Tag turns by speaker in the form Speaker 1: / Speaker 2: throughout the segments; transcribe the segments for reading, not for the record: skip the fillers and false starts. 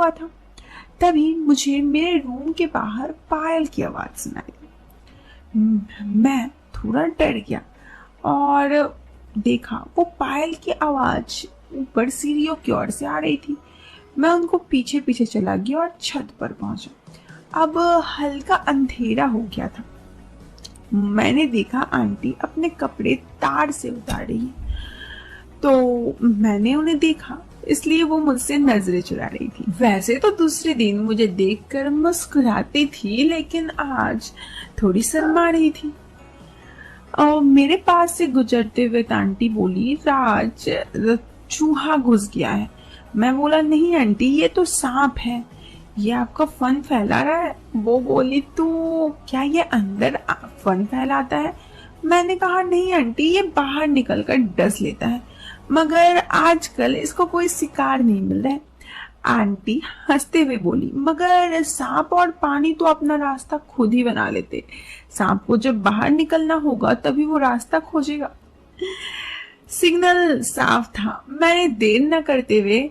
Speaker 1: हुआ था। तभी मुझे मेरे रूम के बाहर पायल की आवाज सुनाई दी। मैं थोड़ा डर गया और देखा वो पायल की आवाज ऊपर सीढ़ियों की ओर से आ रही थी। मैं उनको पीछे पीछे चला गया और छत पर पहुंचा। अब हल्का अंधेरा हो गया था। मैंने देखा आंटी अपने कपड़े तार से उतार रही है, तो मैंने उन्हें देखा, इसलिए वो मुझसे नजरें चुरा रही थी। वैसे तो दूसरे दिन मुझे देखकर मुस्कुराती थी, लेकिन आज थोड़ी शर्मा रही थी। और मेरे पास से गुजरते हुए आंटी बोली, राज, चूहा घुस गया है। मैं बोला, नहीं आंटी, ये तो सांप है, ये आपका फन फैला रहा है। वो बोली, तो क्या ये अंदर फन फैलाता है? मैंने कहा, नहीं आंटी, ये बाहर निकलकर डस लेता है, मगर आजकल इसको कोई शिकार नहीं मिल रहा है। आंटी हंसते हुए बोली, मगर सांप और पानी तो अपना रास्ता खुद ही बना लेते। सांप को जब बाहर निकलना होगा तभी वो रास्ता खोजेगा। सिग्नल साफ था। मैंने देर न करते हुए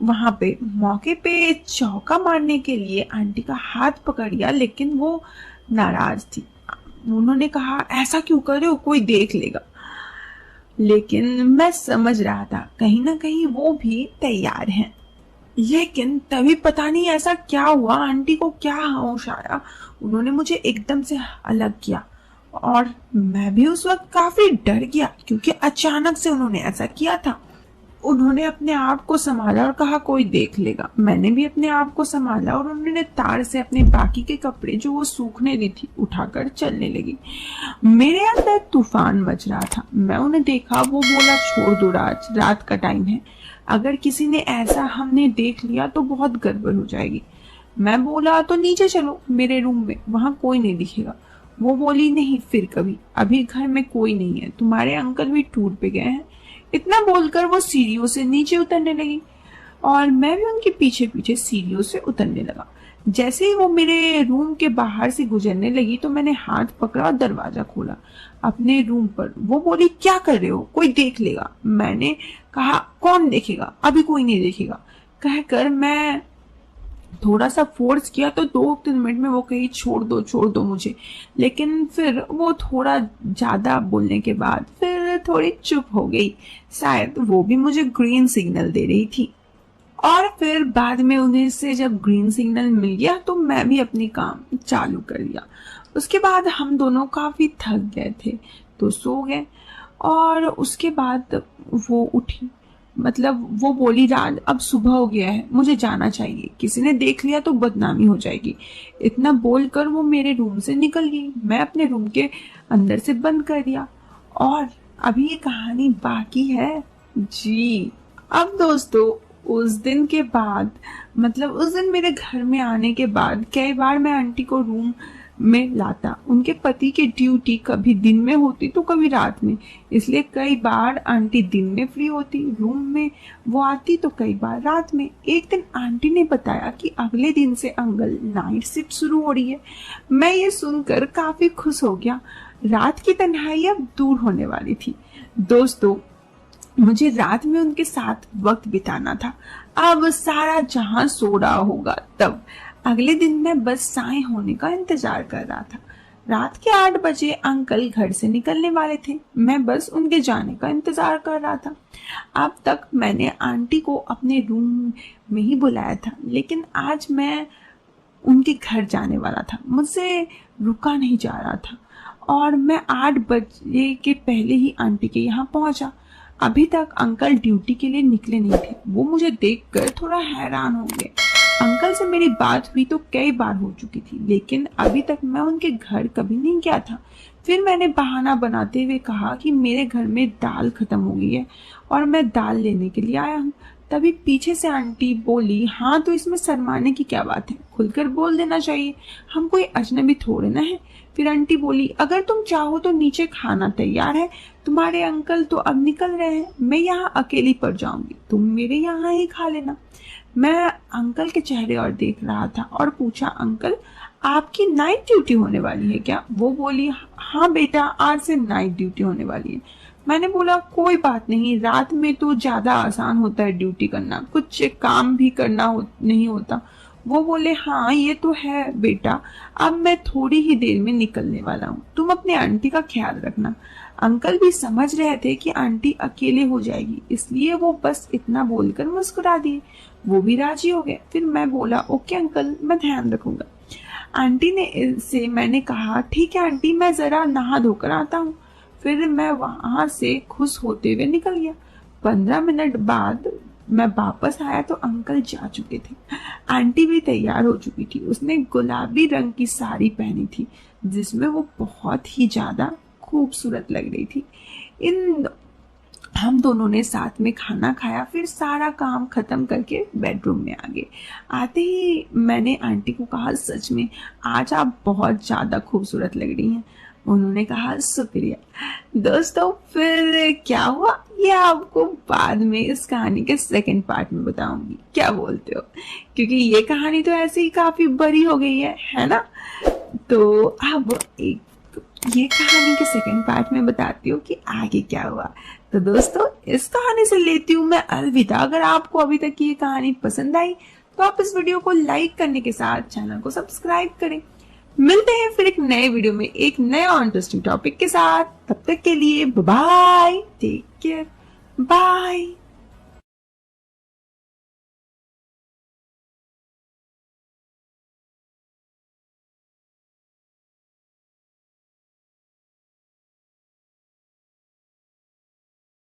Speaker 1: वहां पे मौके पे चौका मारने के लिए आंटी का हाथ पकड़ लिया, लेकिन वो नाराज थी। उन्होंने कहा, ऐसा क्यों कर रहे हो, कोई देख लेगा। लेकिन मैं समझ रहा था कहीं ना कहीं वो भी तैयार हैं। लेकिन तभी पता नहीं ऐसा क्या हुआ, आंटी को क्या होश आया, उन्होंने मुझे एकदम से अलग किया और मैं भी उस वक्त काफी डर गया, क्योंकि अचानक से उन्होंने ऐसा किया था। उन्होंने अपने आप को संभाला और कहा, कोई देख लेगा। मैंने भी अपने आप को संभाला और उन्होंने तार से अपने बाकी के कपड़े जो वो सूखने दी थी उठाकर चलने लगी। मेरे अंदर तूफान मच रहा था। मैं उन्हें देखा, वो बोला, छोड़ दो राज, रात का टाइम है, अगर किसी ने ऐसा हमने देख लिया तो बहुत गड़बड़ हो जाएगी। मैं बोला, तो नीचे चलो मेरे रूम में, वहां कोई नहीं दिखेगा। वो बोली, नहीं, फिर कभी, अभी घर में कोई नहीं है, तुम्हारे अंकल भी टूर पे गए हैं। इतना बोलकर वो सीढ़ियों से नीचे उतरने लगी और मैं भी उनके पीछे पीछे सीढ़ियों से उतरने लगा। जैसे ही वो मेरे रूम के बाहर से गुजरने लगी तो मैंने हाथ पकड़ा और दरवाजा खोला अपने रूम पर। वो बोली, क्या कर रहे हो, कोई देख लेगा। मैंने कहा, कौन देखेगा, अभी कोई नहीं देखेगा। कहकर मैं थोड़ा सा फोर्स किया तो 2-3 मिनट में वो कही, छोड़ दो मुझे। लेकिन फिर वो थोड़ा ज्यादा बोलने के बाद फिर थोड़ी चुप हो गई। शायद वो भी मुझे ग्रीन सिग्नल दे रही थी। और फिर बाद में उन्हें से जब ग्रीन सिग्नल मिल गया तो मैं भी अपनी काम चालू कर दिया। उसके बाद हम दोनों काफी थक गए थे तो सो गए। और उसके बाद वो उठी, मतलब वो बोली, रात अब सुबह हो गया है, मुझे जाना चाहिए, किसी ने देख लिया तो बदनामी हो जाएगी। इतना बोलकर वो मेरे रूम से निकल गई। मैं अपने रूम के अंदर से बंद कर दिया और अभी ये कहानी बाकी है जी। अब दोस्तों, उस दिन के बाद, मतलब उस दिन मेरे घर में आने के बाद कई बार मैं आंटी को रूम में लाता। उनके पति की ड्यूटी कभी दिन में होती तो कभी रात में, इसलिए कई बार आंटी दिन में फ्री होती, रूम में वो आती, तो कई बार रात में। एक दिन आंटी ने बताया कि अगले दिन से अंकल नाइट शिफ्ट शुरू हो रही है। मैं ये सुनकर काफी खुश हो गया। रात की तन्हाई अब दूर होने वाली थी। दोस्तों, मुझे रात में उनके साथ वक्त बिताना था। अब सारा जहां सो रहा होगा तब अगले दिन मैं बस साय होने का इंतजार कर रहा था। रात के 8 बजे अंकल घर से निकलने वाले थे। मैं बस उनके जाने का इंतजार कर रहा था। अब तक मैंने आंटी को अपने रूम में ही बुलाया था, लेकिन आज मैं उनके घर जाने वाला था। मुझसे रुका नहीं जा रहा था और मैं 8 बजे के पहले ही आंटी के यहाँ पहुंचा। अभी तक अंकल ड्यूटी के लिए निकले नहीं थे। वो मुझे देखकर थोड़ा हैरान हो गए। अंकल से मेरी बात हुई तो कई बार हो चुकी थी, लेकिन अभी तक मैं उनके घर कभी नहीं गया था। फिर मैंने बहाना बनाते हुए कहा कि मेरे घर में दाल खत्म हो गई है और मैं दाल लेने के लिए आया हूँ। तभी पीछे से आंटी बोली, हाँ तो इसमें शर्माने की क्या बात है, खुलकर बोल देना चाहिए, हम कोई अजनबी थोड़े ना है। फिर आंटी बोली, अगर तुम चाहो तो नीचे खाना तैयार है, तुम्हारे अंकल तो अब निकल रहे हैं, मैं यहाँ अकेली पड़ जाऊंगी, तुम मेरे यहाँ ही खा लेना। मैं अंकल के चेहरे और देख रहा था और पूछा, अंकल आपकी नाइट ड्यूटी होने वाली है क्या? वो बोली, हाँ बेटा, आज से नाइट ड्यूटी होने वाली है। मैंने बोला कोई बात नहीं, रात में तो ज्यादा आसान होता है ड्यूटी करना, कुछ काम भी नहीं होता। वो बोले हाँ ये तो है बेटा, अब मैं थोड़ी ही देर में निकलने वाला हूँ, तुम अपने आंटी का ख्याल रखना। अंकल भी समझ रहे थे कि आंटी अकेले हो जाएगी, इसलिए वो बस इतना बोलकर मुस्कुरा दिए। वो भी राजी हो गए। फिर मैं बोला ओके अंकल, मैं ध्यान रखूंगा। आंटी ने से मैंने कहा ठीक है आंटी, मैं जरा नहा धोकर आता हूँ। फिर मैं वहां से खुश होते हुए निकल गया। 15 मिनट बाद मैं वापस आया तो अंकल जा चुके थे। आंटी भी तैयार हो चुकी थी। उसने गुलाबी रंग की साड़ी पहनी थी जिसमें वो बहुत ही ज्यादा खूबसूरत लग रही थी। इन हम दोनों ने साथ में खाना खाया, फिर सारा काम खत्म करके बेडरूम में आ गए। आते ही मैंने आंटी को कहा सच में आज आप बहुत ज्यादा खूबसूरत लग रही हैं। उन्होंने कहा शुक्रिया। दोस्तों फिर क्या हुआ ये आपको बाद में इस कहानी के सेकंड पार्ट में बताऊंगी, क्या बोलते हो? क्योंकि ये कहानी तो ऐसे ही काफी बड़ी हो गई है ना? तो अब ये कहानी के सेकंड पार्ट में बताती हूँ कि आगे क्या हुआ। तो दोस्तों इस कहानी से लेती हूँ मैं अलविदा। अगर आपको अभी तक की ये कहानी पसंद आई तो आप इस वीडियो को लाइक करने के साथ चैनल को सब्सक्राइब करें। मिलते हैं फिर एक नए वीडियो में एक नया इंटरेस्टिंग टॉपिक के साथ। तब तक के लिए बाय, टेक केयर, बाय।